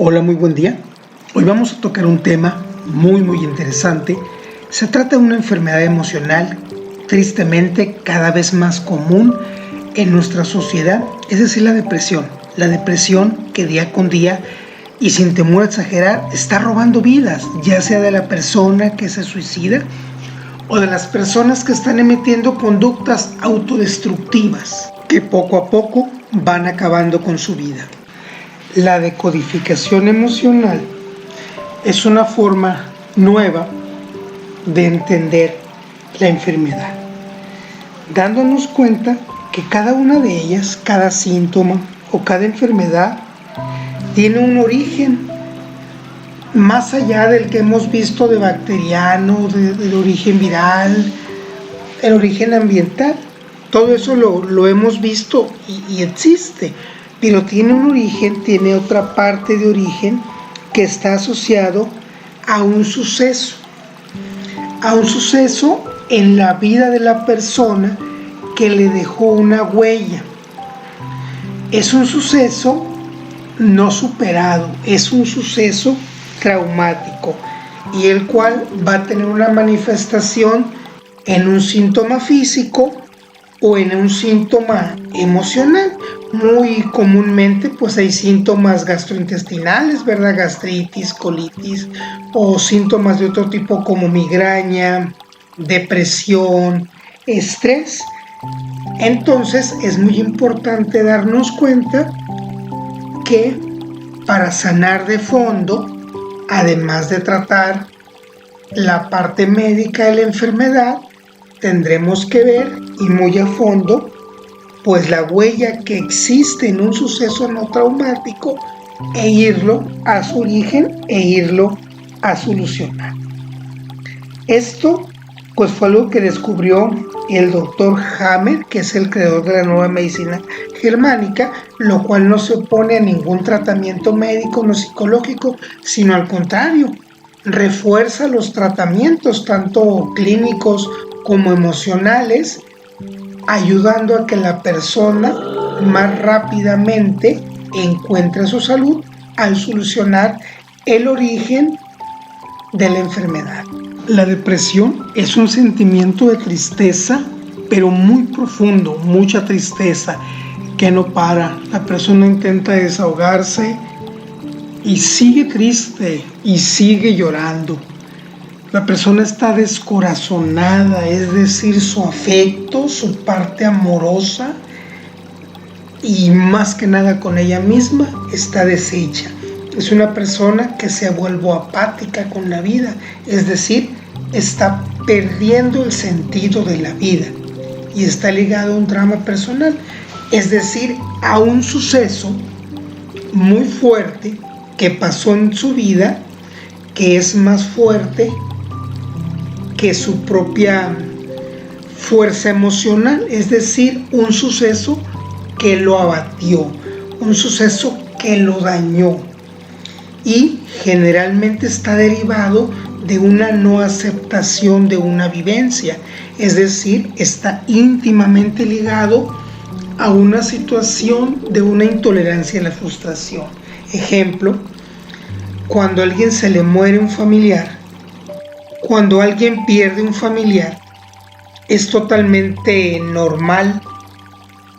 Hola, muy buen día. Hoy vamos a tocar un tema muy interesante. Se trata de una enfermedad emocional, tristemente cada vez más común en nuestra sociedad, es decir, la depresión. La depresión que día con día, y sin temor a exagerar, está robando vidas, ya sea de la persona que se suicida o de las personas que están emitiendo conductas autodestructivas que poco a poco van acabando con su vida. La decodificación emocional es una forma nueva de entender la enfermedad, dándonos cuenta que cada una de ellas, cada síntoma o cada enfermedad tiene un origen más allá del que hemos visto de bacteriano, del origen viral, el origen ambiental. Todo eso lo hemos visto y existe, pero tiene un origen, tiene otra parte de origen que está asociado a un suceso en la vida de la persona que le dejó una huella. Es un suceso no superado, es un suceso traumático y el cual va a tener una manifestación en un síntoma físico o en un síntoma emocional. Muy comúnmente pues hay síntomas gastrointestinales, ¿verdad? Gastritis, colitis o síntomas de otro tipo como migraña, depresión, estrés. Entonces es muy importante darnos cuenta que para sanar de fondo, además de tratar la parte médica de la enfermedad, tendremos que ver y muy a fondo pues la huella que existe en un suceso no traumático e irlo a su origen e irlo a solucionar. Esto pues fue algo que descubrió el doctor Hammer, que es el creador de la nueva medicina germánica, lo cual no se opone a ningún tratamiento médico no psicológico, sino al contrario, refuerza los tratamientos tanto clínicos como emocionales, ayudando a que la persona más rápidamente encuentre su salud al solucionar el origen de la enfermedad. La depresión es un sentimiento de tristeza, pero muy profundo, mucha tristeza, que no para. La persona intenta desahogarse y sigue triste y sigue llorando. La persona está descorazonada, es decir, su afecto, su parte amorosa y más que nada con ella misma está deshecha. Es una persona que se vuelve apática con la vida, es decir, está perdiendo el sentido de la vida y está ligado a un drama personal, es decir, a un suceso muy fuerte que pasó en su vida, que es más fuerte que su propia fuerza emocional, es decir, un suceso que lo abatió, un suceso que lo dañó y generalmente está derivado de una no aceptación de una vivencia, es decir, está íntimamente ligado a una situación de una intolerancia a la frustración. Ejemplo, cuando a alguien se le muere un familiar, cuando alguien pierde un familiar, es totalmente normal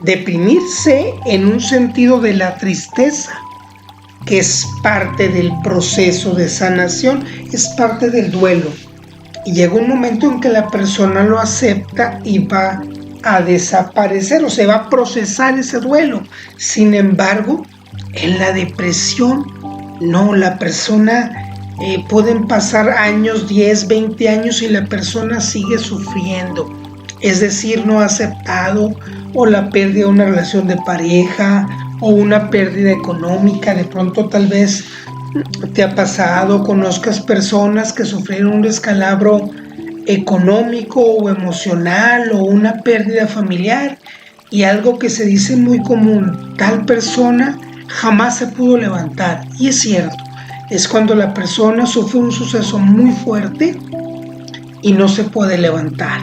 deprimirse en un sentido de la tristeza, que es parte del proceso de sanación, es parte del duelo. Y llega un momento en que la persona lo acepta y va a desaparecer o se va a procesar ese duelo. Sin embargo, en la depresión, no, la persona pueden pasar años, 10, 20 años y la persona sigue sufriendo. Es decir, no ha aceptado o la pérdida de una relación de pareja o una pérdida económica. De pronto tal vez te ha pasado, conozcas personas que sufrieron un descalabro económico o emocional o una pérdida familiar y algo que se dice muy común, tal persona jamás se pudo levantar. Y es cierto, es cuando la persona sufre un suceso muy fuerte y no se puede levantar.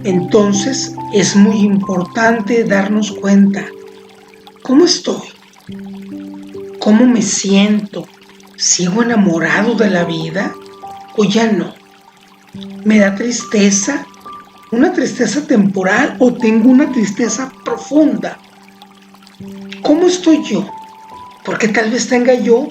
Entonces es muy importante darnos cuenta, ¿cómo estoy? ¿Cómo me siento? ¿Sigo enamorado de la vida o ya no? ¿Me da tristeza? ¿Una tristeza temporal o tengo una tristeza profunda? ¿Cómo estoy yo? Porque tal vez tenga yo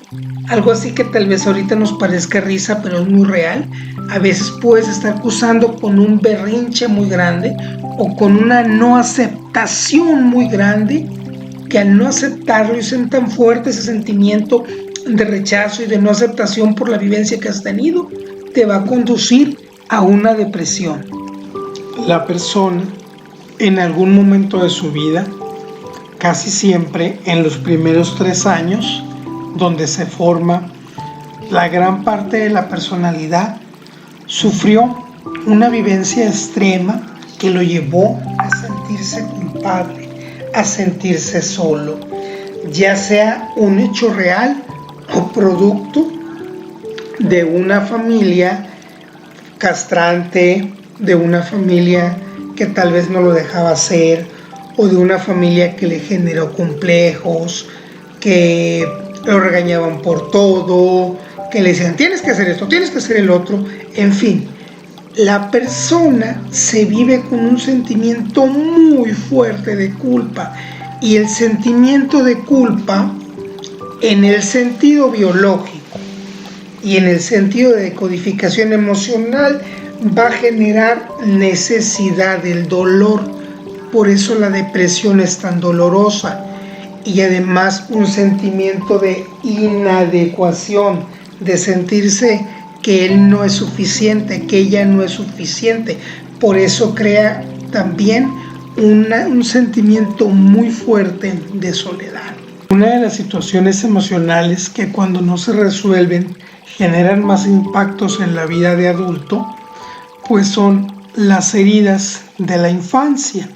algo así que tal vez ahorita nos parezca risa, pero es muy real. A veces puedes estar cruzando con un berrinche muy grande o con una no aceptación muy grande, que al no aceptarlo y ser tan fuerte ese sentimiento de rechazo y de no aceptación por la vivencia que has tenido, te va a conducir a una depresión. La persona en algún momento de su vida, casi siempre en los primeros 3 años, donde se forma la gran parte de la personalidad, sufrió una vivencia extrema que lo llevó a sentirse culpable, a sentirse solo, ya sea un hecho real o producto de una familia castrante, de una familia que tal vez no lo dejaba hacer, o de una familia que le generó complejos, que lo regañaban por todo, que le decían tienes que hacer esto, tienes que hacer el otro, en fin. La persona se vive con un sentimiento muy fuerte de culpa, y el sentimiento de culpa, en el sentido biológico y en el sentido de codificación emocional, va a generar necesidad del dolor. Por eso la depresión es tan dolorosa, y además un sentimiento de inadecuación, de sentirse que él no es suficiente, que ella no es suficiente. Por eso crea también un sentimiento muy fuerte de soledad. Una de las situaciones emocionales que cuando no se resuelven generan más impactos en la vida de adulto, pues son las heridas de la infancia.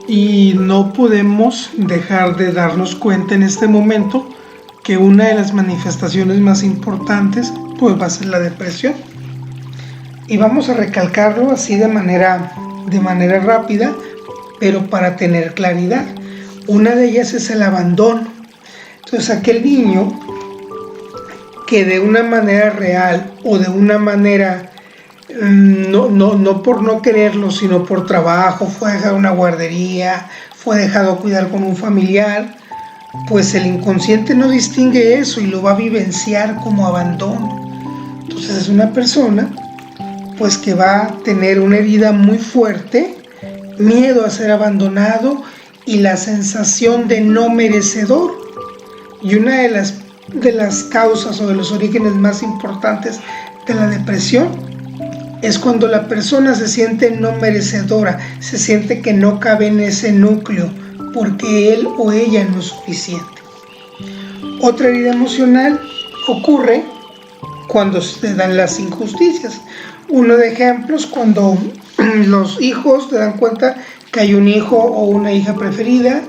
Y no podemos dejar de darnos cuenta en este momento que una de las manifestaciones más importantes pues va a ser la depresión. Y vamos a recalcarlo así de manera rápida, pero para tener claridad. Una de ellas es el abandono. Entonces, aquel niño que de una manera real o de una manera no por no quererlo, sino por trabajo, fue dejado en una guardería, fue dejado a cuidar con un familiar, pues el inconsciente no distingue eso y lo va a vivenciar como abandono. Entonces es una persona pues que va a tener una herida muy fuerte, miedo a ser abandonado y la sensación de no merecedor. Y una de las causas o de los orígenes más importantes de la depresión es cuando la persona se siente no merecedora, se siente que no cabe en ese núcleo porque él o ella no es suficiente. Otra herida emocional ocurre cuando se dan las injusticias. Uno de ejemplos, cuando los hijos se dan cuenta que hay un hijo o una hija preferida,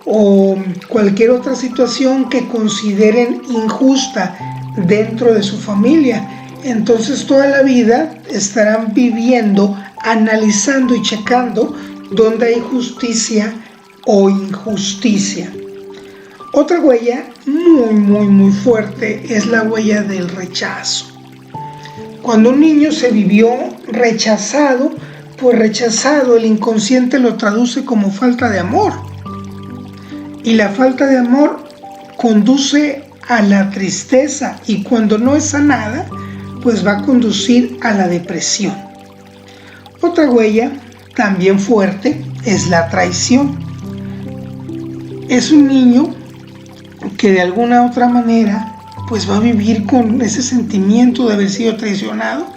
o cualquier otra situación que consideren injusta dentro de su familia. Entonces toda la vida estarán viviendo, analizando y checando dónde hay justicia o injusticia. Otra huella muy fuerte es la huella del rechazo. Cuando un niño se vivió rechazado, pues rechazado el inconsciente lo traduce como falta de amor. Y la falta de amor conduce a la tristeza, y cuando no es sanada, pues va a conducir a la depresión. Otra huella también fuerte es la traición. Es un niño que de alguna otra manera pues va a vivir con ese sentimiento de haber sido traicionado,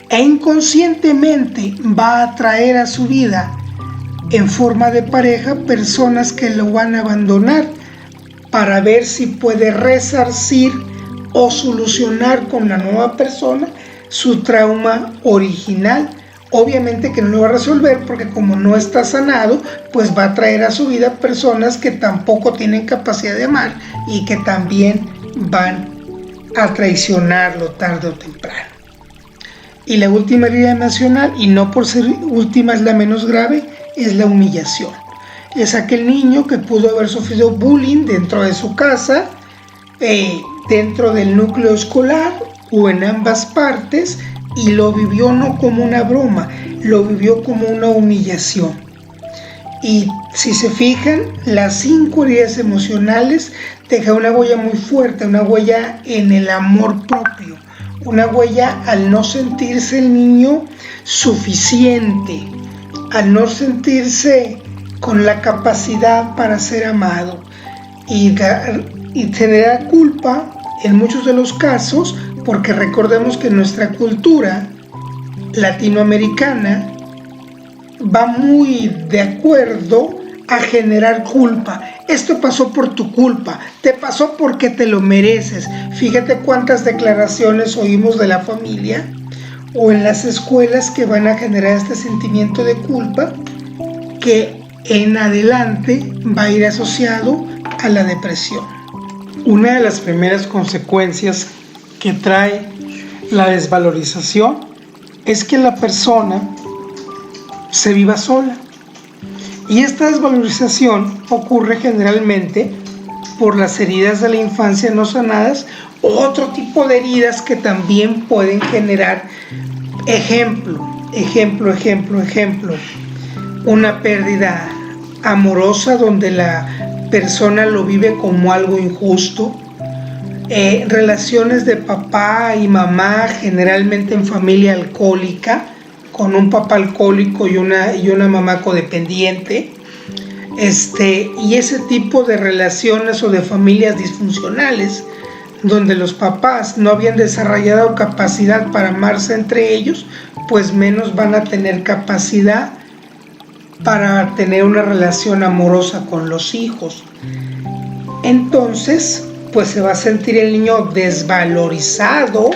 e inconscientemente va a atraer a su vida en forma de pareja personas que lo van a abandonar para ver si puede resarcir o solucionar con la nueva persona su trauma original. Obviamente que no lo va a resolver, porque como no está sanado, pues va a traer a su vida personas que tampoco tienen capacidad de amar y que también van a traicionarlo tarde o temprano. Y la última herida emocional, y no por ser última es la menos grave, es la humillación. Es aquel niño que pudo haber sufrido bullying dentro de su casa, dentro del núcleo escolar o en ambas partes, y lo vivió no como una broma, lo vivió como una humillación. Y si se fijan, las 5 heridas emocionales dejan una huella muy fuerte, una huella en el amor propio, una huella al no sentirse el niño suficiente, al no sentirse con la capacidad para ser amado, y generar culpa en muchos de los casos, porque recordemos que nuestra cultura latinoamericana va muy de acuerdo a generar culpa. Esto pasó por tu culpa, te pasó porque te lo mereces. Fíjate cuántas declaraciones oímos de la familia o en las escuelas que van a generar este sentimiento de culpa, que en adelante va a ir asociado a la depresión. Una de las primeras consecuencias que trae la desvalorización es que la persona se viva sola. Y esta desvalorización ocurre generalmente por las heridas de la infancia no sanadas o otro tipo de heridas que también pueden generar ejemplo, una pérdida amorosa donde la persona lo vive como algo injusto, relaciones de papá y mamá, generalmente en familia alcohólica, con un papá alcohólico y una mamá codependiente, y ese tipo de relaciones o de familias disfuncionales, donde los papás no habían desarrollado capacidad para amarse entre ellos, pues menos van a tener capacidad para tener una relación amorosa con los hijos. Entonces, pues se va a sentir el niño desvalorizado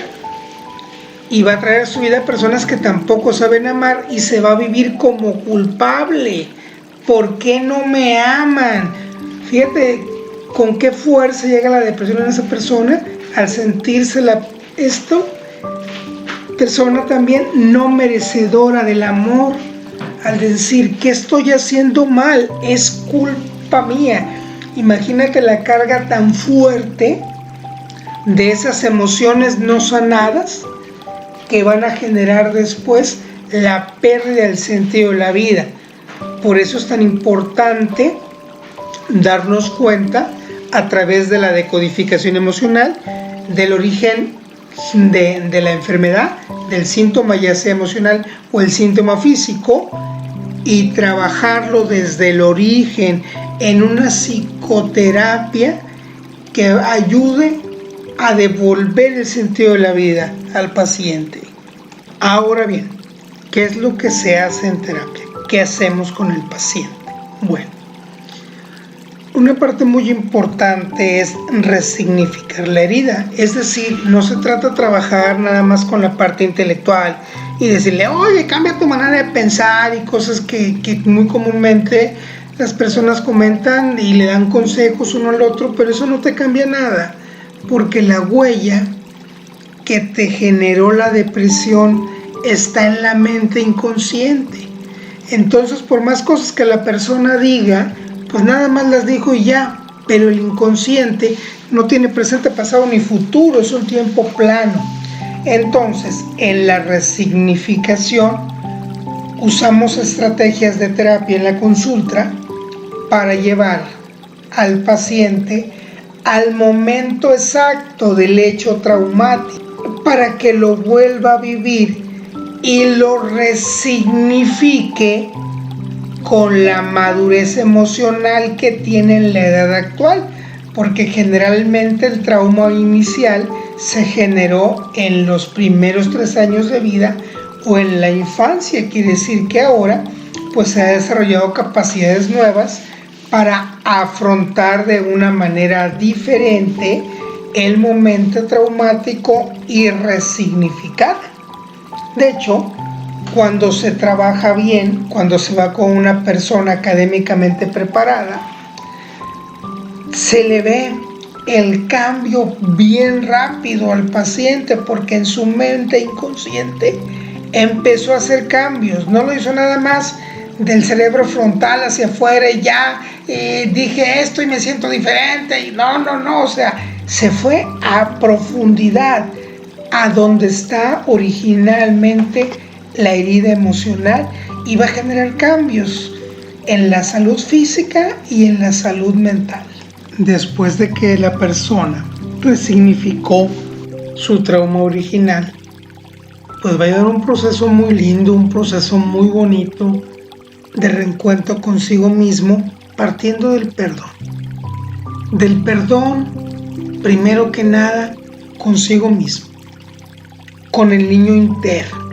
y va a traer a su vida personas que tampoco saben amar, y se va a vivir como culpable. ¿Por qué no me aman? Fíjate con qué fuerza llega la depresión en esa persona al sentirse persona también no merecedora del amor, al decir, ¿qué estoy haciendo mal? Es culpa mía. Imagínate la carga tan fuerte de esas emociones no sanadas que van a generar después la pérdida del sentido de la vida. Por eso es tan importante darnos cuenta a través de la decodificación emocional del origen de la enfermedad, del síntoma, ya sea emocional o el síntoma físico, y trabajarlo desde el origen en una psicoterapia que ayude a devolver el sentido de la vida al paciente. Ahora bien, ¿qué es lo que se hace en terapia? ¿Qué hacemos con el paciente? Bueno, una parte muy importante es resignificar la herida, es decir, no se trata de trabajar nada más con la parte intelectual y decirle, oye, cambia tu manera de pensar y cosas que muy comúnmente las personas comentan y le dan consejos uno al otro, pero eso no te cambia nada, porque la huella que te generó la depresión está en la mente inconsciente. Entonces, por más cosas que la persona diga, pues nada más las dijo y ya, pero el inconsciente no tiene presente, pasado ni futuro, es un tiempo plano. Entonces, en la resignificación usamos estrategias de terapia en la consulta para llevar al paciente al momento exacto del hecho traumático, para que lo vuelva a vivir y lo resignifique con la madurez emocional que tiene en la edad actual, porque generalmente el trauma inicial se generó en los primeros 3 años de vida o en la infancia. Quiere decir que ahora pues se ha desarrollado capacidades nuevas para afrontar de una manera diferente el momento traumático y resignificar. De hecho, cuando se trabaja bien, cuando se va con una persona académicamente preparada, se le ve el cambio bien rápido al paciente, porque en su mente inconsciente empezó a hacer cambios. No lo hizo nada más del cerebro frontal hacia afuera y ya dije esto y me siento diferente, y no, o sea, se fue a profundidad, a donde está originalmente la herida emocional, y va a generar cambios en la salud física y en la salud mental. Después de que la persona resignificó su trauma original, pues va a llevar un proceso muy lindo, un proceso muy bonito de reencuentro consigo mismo, partiendo del perdón. Del perdón, primero que nada, consigo mismo, con el niño interno.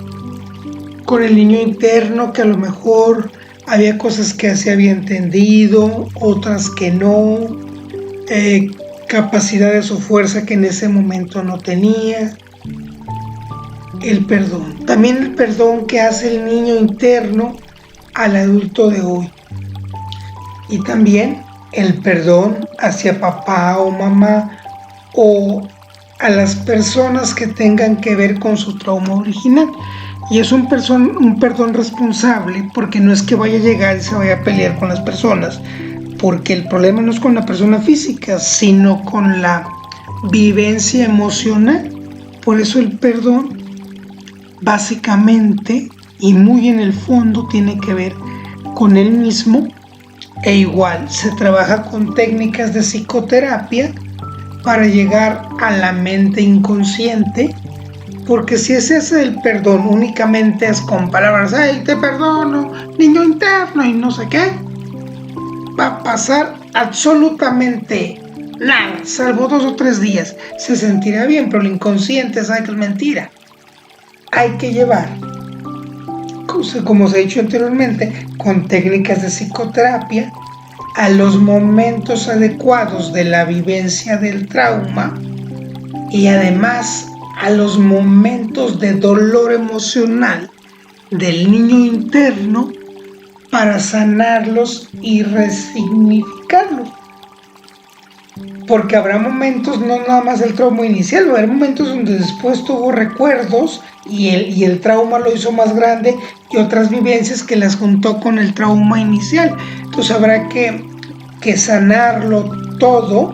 Con el niño interno que a lo mejor había cosas que se había entendido, otras que no, capacidades o fuerza que en ese momento no tenía. El perdón. También el perdón que hace el niño interno al adulto de hoy. Y también el perdón hacia papá o mamá o a las personas que tengan que ver con su trauma original. Y es un perdón responsable, porque no es que vaya a llegar y se vaya a pelear con las personas, porque el problema no es con la persona física, sino con la vivencia emocional. Por eso el perdón, básicamente y muy en el fondo, tiene que ver con él mismo, e igual se trabaja con técnicas de psicoterapia para llegar a la mente inconsciente. Porque si se hace el perdón únicamente es con palabras, ay, te perdono, niño interno y no sé qué, va a pasar absolutamente nada, salvo 2 o 3 días. Se sentirá bien, pero el inconsciente sabe que es mentira. Hay que llevar, como se ha dicho anteriormente, con técnicas de psicoterapia a los momentos adecuados de la vivencia del trauma, y además a los momentos de dolor emocional del niño interno, para sanarlos y resignificarlos. Porque habrá momentos, no nada más el trauma inicial, habrá momentos donde después tuvo recuerdos y el trauma lo hizo más grande, y otras vivencias que las juntó con el trauma inicial. Entonces habrá que sanarlo todo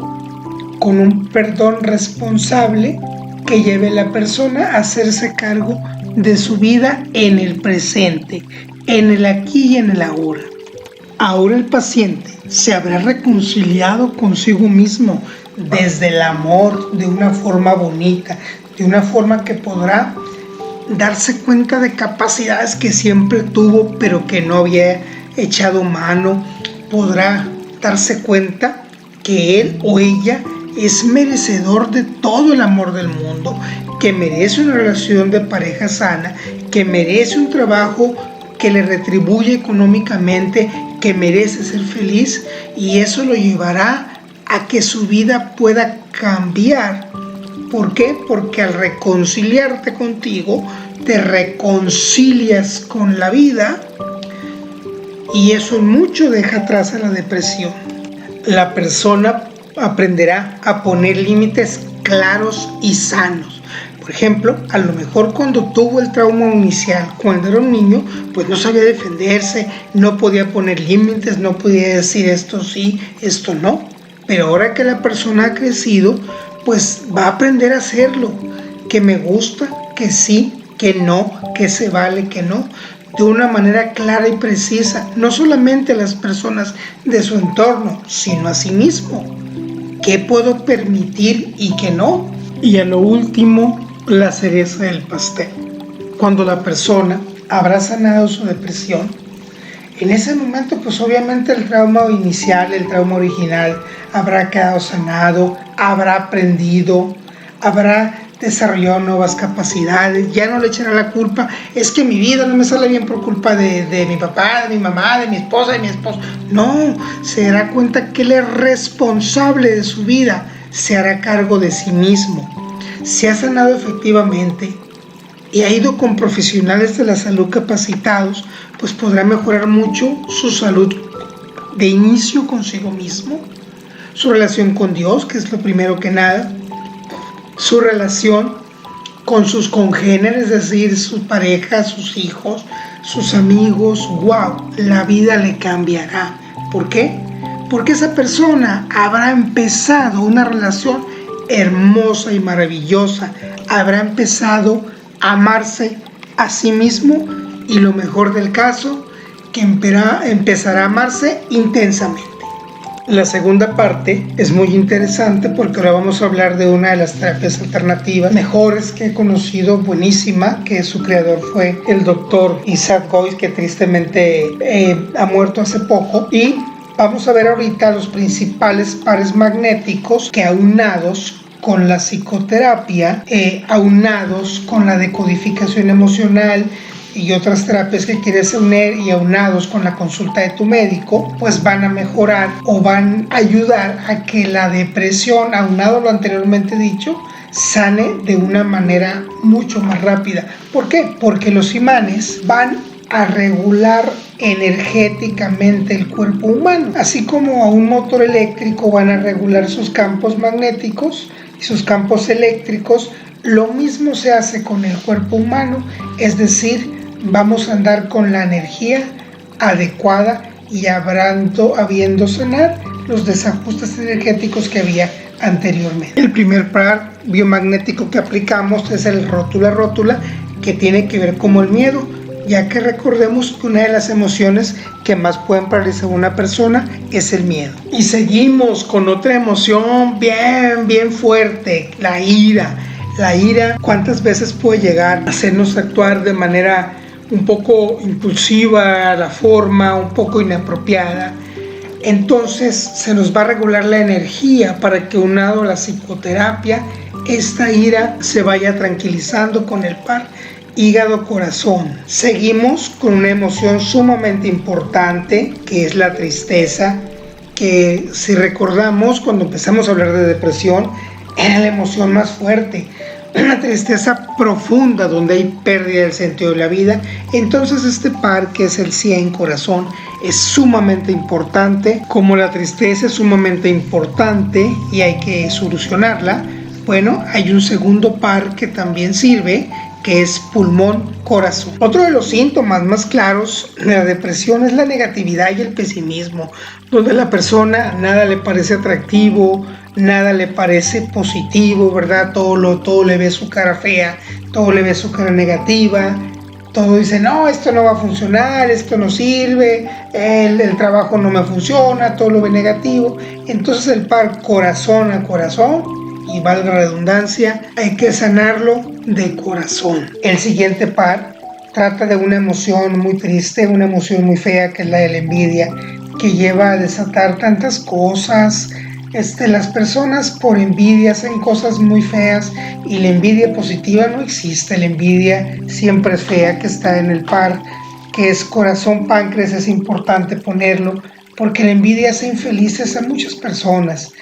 con un perdón responsable que lleve a la persona a hacerse cargo de su vida en el presente, en el aquí y en el ahora. Ahora el paciente se habrá reconciliado consigo mismo desde el amor, de una forma bonita, de una forma que podrá darse cuenta de capacidades que siempre tuvo pero que no había echado mano. Podrá darse cuenta que él o ella es merecedor de todo el amor del mundo, que merece una relación de pareja sana, que merece un trabajo que le retribuye económicamente, que merece ser feliz, y eso lo llevará a que su vida pueda cambiar. ¿Por qué? Porque al reconciliarte contigo, te reconcilias con la vida, y eso mucho deja atrás a la depresión. La persona aprenderá a poner límites claros y sanos. Por ejemplo, a lo mejor cuando tuvo el trauma inicial, cuando era un niño, pues no sabía defenderse, no podía poner límites, no podía decir esto sí, esto no. Pero ahora que la persona ha crecido, pues va a aprender a hacerlo, que me gusta, que sí, que no, que se vale, que no, de una manera clara y precisa, no solamente a las personas de su entorno, sino a sí mismo. ¿Qué puedo permitir y qué no? Y a lo último, la cereza del pastel. Cuando la persona habrá sanado su depresión, en ese momento, pues obviamente el trauma inicial, el trauma original, habrá quedado sanado, habrá aprendido, habrá desarrollado nuevas capacidades. Ya no le echará la culpa, es que mi vida no me sale bien por culpa de mi papá, de mi mamá, de mi esposa, de mi esposo. No, se dará cuenta que él es responsable de su vida, se hará cargo de sí mismo. Se ha sanado efectivamente y ha ido con profesionales de la salud capacitados, pues podrá mejorar mucho su salud de inicio consigo mismo, su relación con Dios, que es lo primero que nada, su relación con sus congéneres, es decir, su pareja, sus hijos, sus amigos. ¡Wow! La vida le cambiará. ¿Por qué? Porque esa persona habrá empezado una relación hermosa y maravillosa, habrá empezado a amarse a sí mismo y lo mejor del caso, que empezará a amarse intensamente. La segunda parte es muy interesante porque ahora vamos a hablar de una de las terapias alternativas mejores que he conocido, buenísima, que su creador fue el doctor Isaac Gois, que tristemente ha muerto hace poco. Y vamos a ver ahorita los principales pares magnéticos que, aunados con la psicoterapia, aunados con la decodificación emocional y otras terapias que quieres unir y aunados con la consulta de tu médico, pues van a mejorar o van a ayudar a que la depresión, aunado a lo anteriormente dicho, sane de una manera mucho más rápida. ¿Por qué? Porque los imanes van a regular energéticamente el cuerpo humano, así como a un motor eléctrico van a regular sus campos magnéticos y sus campos eléctricos. Lo mismo se hace con el cuerpo humano, es decir, vamos a andar con la energía adecuada y habiendo sanar los desajustes energéticos que había anteriormente. El primer par biomagnético que aplicamos es el rótula, que tiene que ver con el miedo, ya que recordemos que una de las emociones que más pueden paralizar a una persona es el miedo. Y seguimos con otra emoción bien fuerte, la ira. La ira, ¿cuántas veces puede llegar a hacernos actuar de manera un poco impulsiva, la forma un poco inapropiada? Entonces se nos va a regular la energía para que, unado a la psicoterapia, esta ira se vaya tranquilizando con el par hígado-corazón. Seguimos con una emoción sumamente importante, que es la tristeza, que si recordamos cuando empezamos a hablar de depresión, era la emoción más fuerte, una tristeza profunda donde hay pérdida del sentido de la vida. Entonces este par, que es el 100 corazón, es sumamente importante. Como la tristeza es sumamente importante y hay que solucionarla, bueno, hay un segundo par que también sirve, que es pulmón corazón. Otro de los síntomas más claros de la depresión es la negatividad y el pesimismo, donde la persona nada le parece atractivo, nada le parece positivo, ¿verdad? Todo le ve su cara fea, todo le ve su cara negativa, todo dice, no, esto no va a funcionar, esto no sirve, el trabajo no me funciona, todo lo ve negativo. Entonces el par corazón a corazón, y valga la redundancia, hay que sanarlo de corazón. El siguiente par trata de una emoción muy triste, una emoción muy fea, que es la de la envidia, que lleva a desatar tantas cosas. Las personas por envidia hacen cosas muy feas, y la envidia positiva no existe. La envidia siempre es fea, que está en el par que es corazón páncreas. Es importante ponerlo porque la envidia hace infelices a muchas personas,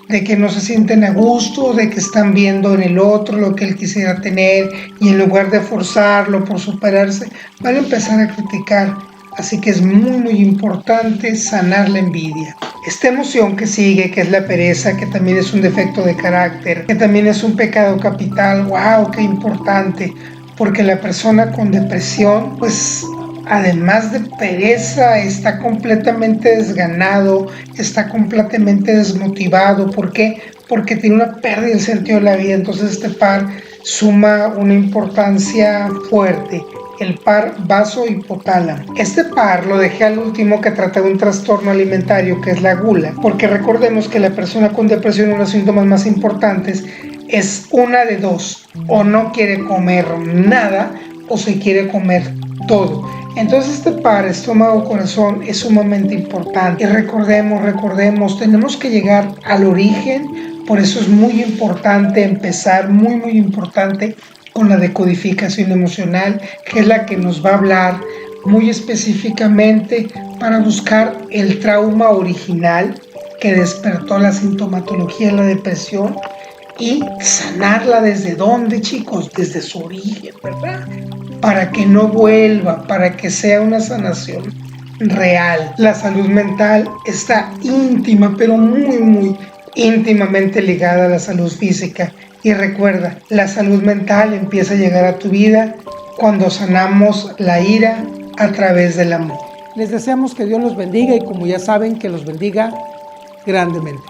de que no se sienten a gusto, de que están viendo en el otro lo que él quisiera tener, y en lugar de forzarlo por superarse, van a empezar a criticar. Así que es muy importante sanar la envidia. Esta emoción que sigue, que es la pereza, que también es un defecto de carácter, que también es un pecado capital. ¡Wow! ¡Qué importante! Porque la persona con depresión, pues además de pereza, está completamente desganado, está completamente desmotivado. ¿Por qué? Porque tiene una pérdida del sentido de la vida. Entonces este par suma una importancia fuerte, el par vaso-hipotálamo. Este par lo dejé al último, que trata de un trastorno alimentario, que es la gula, porque recordemos que la persona con depresión, uno de los síntomas más importantes es una de dos: o no quiere comer nada o se quiere comer todo. Entonces este par estómago-corazón es sumamente importante. Y recordemos, tenemos que llegar al origen. Por eso es muy importante empezar, muy importante, con la decodificación emocional, que es la que nos va a hablar muy específicamente para buscar el trauma original que despertó la sintomatología de la depresión, y sanarla. ¿Desde dónde, chicos? Desde su origen, ¿verdad? Para que no vuelva, para que sea una sanación real. La salud mental está íntima, pero muy íntimamente ligada a la salud física. Y recuerda, la salud mental empieza a llegar a tu vida cuando sanamos la ira a través del amor. Les deseamos que Dios los bendiga, y como ya saben, que los bendiga grandemente.